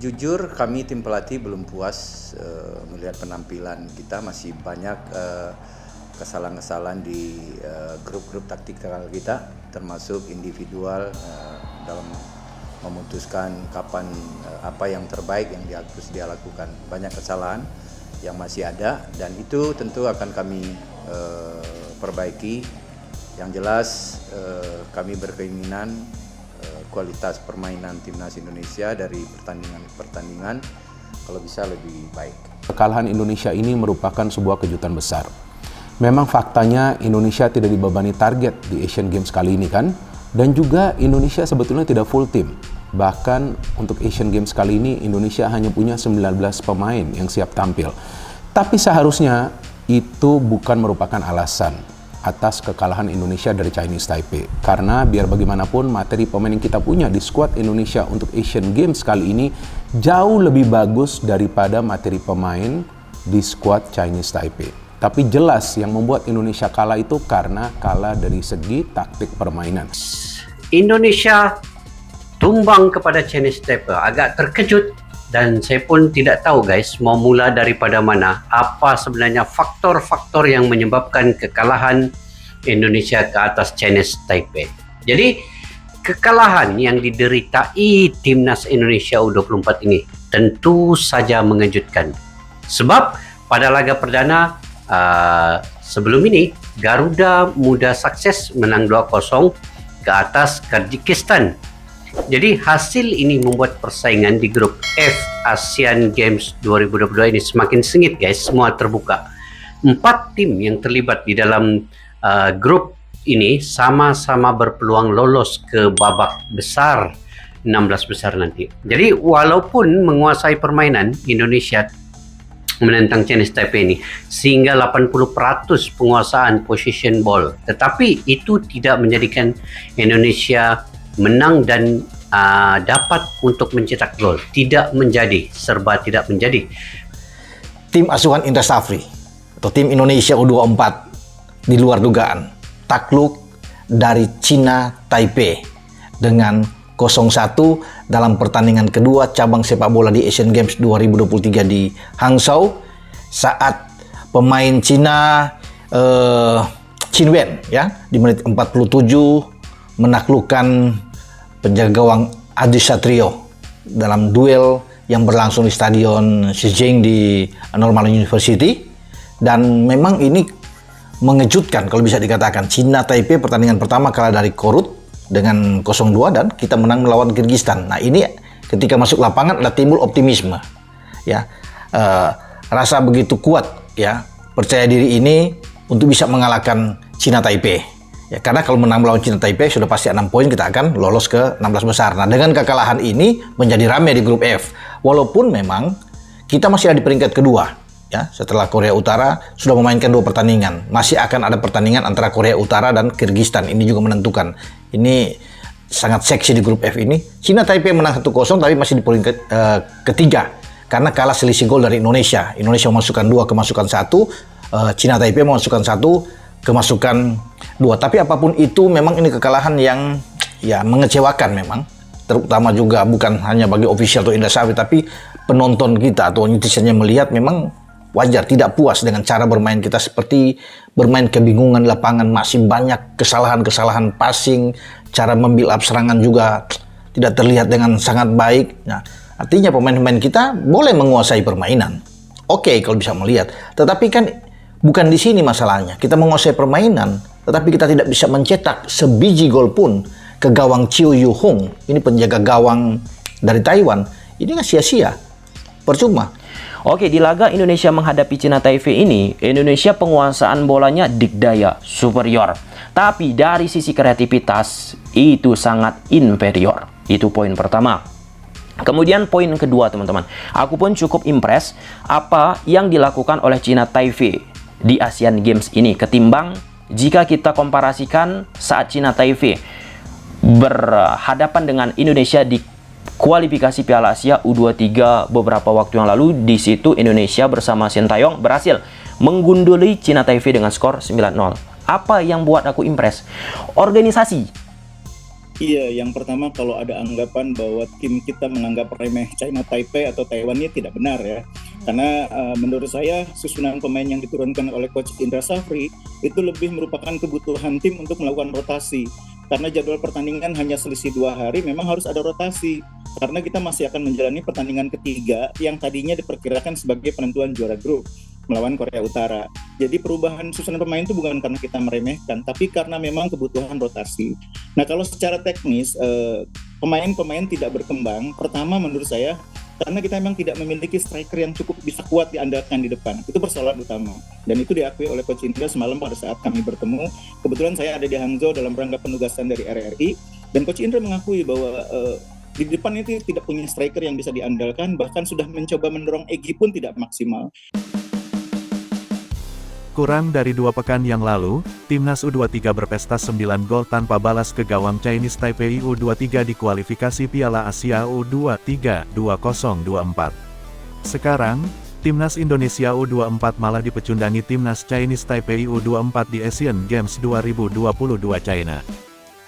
Jujur kami tim pelatih belum puas melihat penampilan kita, masih banyak kesalahan-kesalahan di grup-grup taktikal kita, termasuk individual dalam memutuskan kapan apa yang terbaik yang harus dia lakukan. Banyak kesalahan yang masih ada dan itu tentu akan kami perbaiki. Yang jelas kami berkeinginan kualitas permainan timnas Indonesia dari pertandingan ke pertandingan kalau bisa lebih baik. Kekalahan Indonesia ini merupakan sebuah kejutan besar. Memang faktanya Indonesia tidak dibebani target di Asian Games kali ini kan, dan juga Indonesia sebetulnya tidak full tim. Bahkan untuk Asian Games kali ini Indonesia hanya punya 19 pemain yang siap tampil. Tapi seharusnya itu bukan merupakan alasan atas kekalahan Indonesia dari Chinese Taipei. Karena biar bagaimanapun materi pemain yang kita punya di skuad Indonesia untuk Asian Games kali ini jauh lebih bagus daripada materi pemain di skuad Chinese Taipei. Tapi jelas yang membuat Indonesia kalah itu karena kalah dari segi taktik permainan. Indonesia tumbang kepada Chinese Taipei, agak terkejut. Dan saya pun tidak tahu guys, mau mula daripada mana, apa sebenarnya faktor-faktor yang menyebabkan kekalahan Indonesia ke atas Chinese Taipei. Jadi, kekalahan yang dideritai timnas Indonesia U24 ini tentu saja mengejutkan. Sebab pada laga perdana sebelum ini, Garuda Muda Sukses menang 2-0 ke atas Kyrgyzstan. Jadi hasil ini membuat persaingan di grup F Asian Games 2022 ini semakin sengit guys, semua terbuka. 4 tim yang terlibat di dalam grup ini sama-sama berpeluang lolos ke babak besar 16 besar nanti. Jadi walaupun menguasai permainan Indonesia menentang Chinese Taipei ini sehingga 80% penguasaan position ball, tetapi itu tidak menjadikan Indonesia menang dan dapat untuk mencetak gol. Tidak menjadi, serba tidak menjadi. Tim asuhan Indra Safri atau tim Indonesia U24 di luar dugaan takluk dari Cina Taipei dengan 0-1 dalam pertandingan kedua cabang sepak bola di Asian Games 2023 di Hangzhou saat pemain Cina Qin Wen ya di menit 47 menaklukkan penjaga gawang Adi Satrio dalam duel yang berlangsung di Stadion Shijing di Normal University. Dan memang ini mengejutkan kalau bisa dikatakan. Cina Taipei pertandingan pertama kalah dari Korut dengan 0-2 dan kita menang melawan Kyrgyzstan. Nah ini ketika masuk lapangan ada timbul optimisme ya, rasa begitu kuat ya, percaya diri ini untuk bisa mengalahkan Cina Taipei. Ya, karena kalau menang melawan Cina Taipei sudah pasti 6 poin, kita akan lolos ke 16 besar. Nah, dengan kekalahan ini menjadi ramai di grup F. Walaupun memang kita masih ada di peringkat kedua. Ya, setelah Korea Utara sudah memainkan 2 pertandingan. Masih akan ada pertandingan antara Korea Utara dan Kyrgyzstan. Ini juga menentukan. Ini sangat seksi di grup F ini. Cina Taipei menang 1-0 tapi masih di peringkat ketiga. Karena kalah selisih gol dari Indonesia. Indonesia memasukkan 2, kemasukan 1. Cina Taipei memasukkan 1, kemasukan 2. Tapi apapun itu memang ini kekalahan yang ya mengecewakan memang, terutama juga bukan hanya bagi official atau Indra Safri, tapi penonton kita atau netizennya melihat memang wajar tidak puas dengan cara bermain kita, seperti bermain kebingungan lapangan, masih banyak kesalahan-kesalahan passing, cara membuild up serangan juga tidak terlihat dengan sangat baik. Nah, artinya pemain-pemain kita boleh menguasai permainan. Oke, kalau bisa melihat, tetapi kan bukan di sini masalahnya. Kita menguasai permainan, tetapi kita tidak bisa mencetak sebiji gol pun ke gawang Chiu Yu Hong. Ini penjaga gawang dari Taiwan. Ini kan sia-sia, percuma. Oke, di laga Indonesia menghadapi Cina Taipei ini, Indonesia penguasaan bolanya dikdaya superior. Tapi dari sisi kreativitas, itu sangat inferior. Itu poin pertama. Kemudian poin kedua teman-teman, aku pun cukup impress apa yang dilakukan oleh Cina Taipei di Asian Games ini ketimbang jika kita komparasikan saat Cina Taipei berhadapan dengan Indonesia di kualifikasi Piala Asia U23 beberapa waktu yang lalu. Di situ Indonesia bersama Sintayong berhasil menggunduli Cina Taipei dengan skor 9-0. Apa yang buat aku impress? Organisasi Iya, yang pertama kalau ada anggapan bahwa tim kita menganggap remeh China Taipei atau Taiwan ini tidak benar ya. Karena menurut saya susunan pemain yang diturunkan oleh Coach Indra Safri itu lebih merupakan kebutuhan tim untuk melakukan rotasi. Karena jadwal pertandingan hanya selisih 2 hari, memang harus ada rotasi. Karena kita masih akan menjalani pertandingan ketiga yang tadinya diperkirakan sebagai penentuan juara grup melawan Korea Utara. Jadi perubahan susunan pemain itu bukan karena kita meremehkan, tapi karena memang kebutuhan rotasi. Nah, kalau secara teknis pemain-pemain tidak berkembang, pertama menurut saya karena kita memang tidak memiliki striker yang cukup bisa kuat diandalkan di depan. Itu persoalan utama. Dan itu diakui oleh Coach Indra semalam pada saat kami bertemu. Kebetulan saya ada di Hangzhou dalam rangka penugasan dari RRI, dan Coach Indra mengakui bahwa di depan itu tidak punya striker yang bisa diandalkan, bahkan sudah mencoba mendorong Egy pun tidak maksimal. Kurang dari 2 pekan yang lalu, Timnas U23 berpesta 9 gol tanpa balas ke gawang Chinese Taipei U23 di kualifikasi Piala Asia U23 2024. Sekarang, Timnas Indonesia U24 malah dipecundangi Timnas Chinese Taipei U24 di Asian Games 2022 China.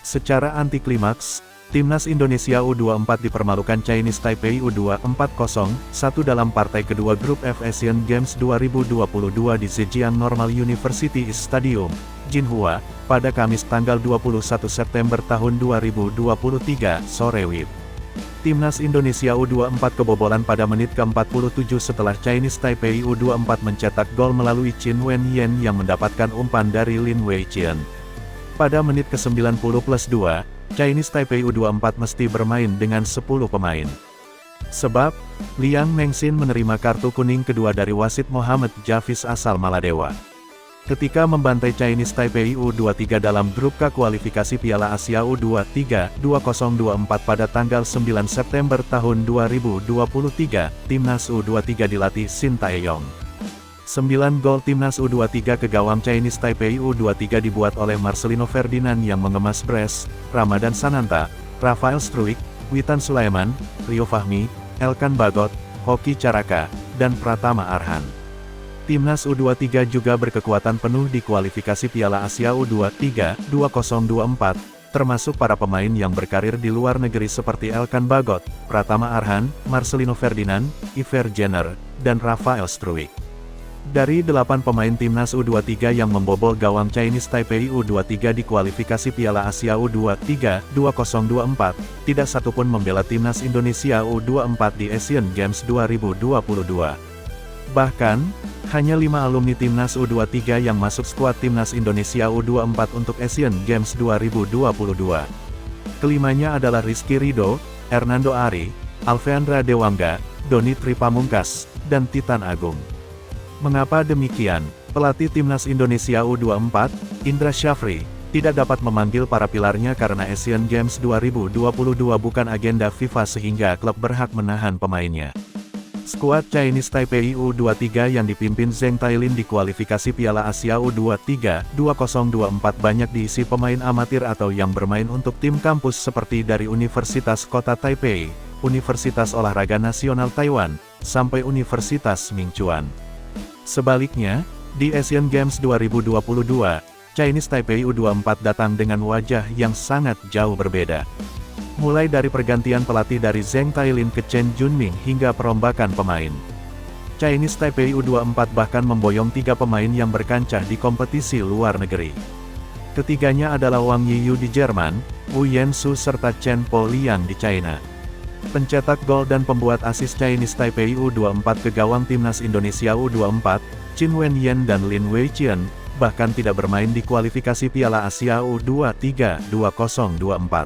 Secara anti-klimaks, Timnas Indonesia U24 dipermalukan Chinese Taipei U24 0-1 dalam partai kedua grup F Asian Games 2022 di Zhejiang Normal University Stadium, Jinhua, pada Kamis tanggal 21 September tahun 2023, sore WIB. Timnas Indonesia U24 kebobolan pada menit ke-47 setelah Chinese Taipei U24 mencetak gol melalui Chin Wen-yen yang mendapatkan umpan dari Lin Wei-chien. Pada menit ke-90+2, Chinese Taipei U24 mesti bermain dengan 10 pemain. Sebab, Liang Mengxin menerima kartu kuning kedua dari wasit Muhammad Jafiz asal Maladewa. Ketika membantai Chinese Taipei U23 dalam grup K kualifikasi Piala Asia U23 2024 pada tanggal 9 September tahun 2023, Timnas U23 dilatih Shin Tae-yong. 9 gol Timnas U23 ke gawang Chinese Taipei U23 dibuat oleh Marcelino Ferdinand yang mengemas Bres, Ramadan Sananta, Rafael Struijk, Witan Sulaiman, Rio Fahmi, Elkan Bagot, Hoki Caraka, dan Pratama Arhan. Timnas U23 juga berkekuatan penuh di kualifikasi Piala Asia U23 2024, termasuk para pemain yang berkarir di luar negeri seperti Elkan Bagot, Pratama Arhan, Marcelino Ferdinand, Iver Jenner, dan Rafael Struijk. Dari 8 pemain Timnas U23 yang membobol gawang Chinese Taipei U23 di kualifikasi Piala Asia U23 2024, tidak satu pun membela Timnas Indonesia U24 di Asian Games 2022. Bahkan, hanya 5 alumni Timnas U23 yang masuk skuad Timnas Indonesia U24 untuk Asian Games 2022. Kelimanya adalah Rizky Ridho, Hernando Ari, Alveandra Dewangga, Doni Tripamungkas, dan Titan Agung. Mengapa demikian? Pelatih Timnas Indonesia U24, Indra Syafri, tidak dapat memanggil para pilarnya karena Asian Games 2022 bukan agenda FIFA sehingga klub berhak menahan pemainnya. Skuad Chinese Taipei U23 yang dipimpin Zheng Tailin di kualifikasi Piala Asia U23 2024 banyak diisi pemain amatir atau yang bermain untuk tim kampus seperti dari Universitas Kota Taipei, Universitas Olahraga Nasional Taiwan, sampai Universitas Mingchuan. Sebaliknya, di Asian Games 2022, Chinese Taipei U24 datang dengan wajah yang sangat jauh berbeda. Mulai dari pergantian pelatih dari Zheng Tailin ke Chen Junming hingga perombakan pemain. Chinese Taipei U24 bahkan memboyong 3 pemain yang berkancah di kompetisi luar negeri. Ketiganya adalah Wang Yiyu di Jerman, Wu Yansu serta Chen Po Liang di China. Pencetak gol dan pembuat asis Chinese Taipei U24 ke gawang Timnas Indonesia U24, Chin Wen-yen dan Lin Wei-chien, bahkan tidak bermain di kualifikasi Piala Asia U23 2024.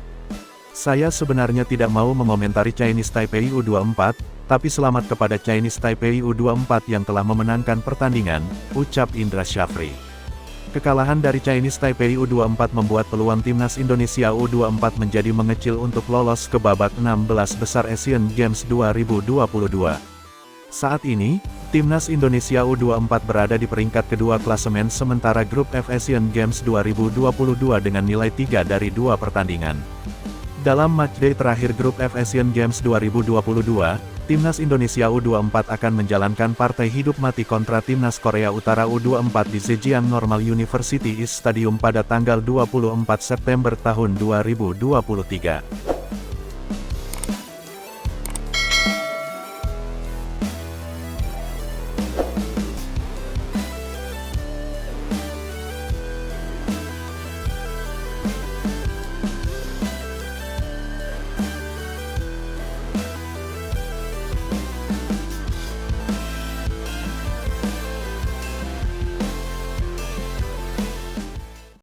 Saya sebenarnya tidak mau mengomentari Chinese Taipei U24, tapi selamat kepada Chinese Taipei U24 yang telah memenangkan pertandingan, ucap Indra Syafri. Kekalahan dari Chinese Taipei U24 membuat peluang Timnas Indonesia U24 menjadi mengecil untuk lolos ke babak 16 besar Asian Games 2022. Saat ini, Timnas Indonesia U24 berada di peringkat kedua klasemen sementara grup F Asian Games 2022 dengan nilai 3 dari 2 pertandingan. Dalam matchday terakhir grup F Asian Games 2022, Timnas Indonesia U24 akan menjalankan partai hidup mati kontra Timnas Korea Utara U24 di Zhejiang Normal University East Stadium pada tanggal 24 September tahun 2023.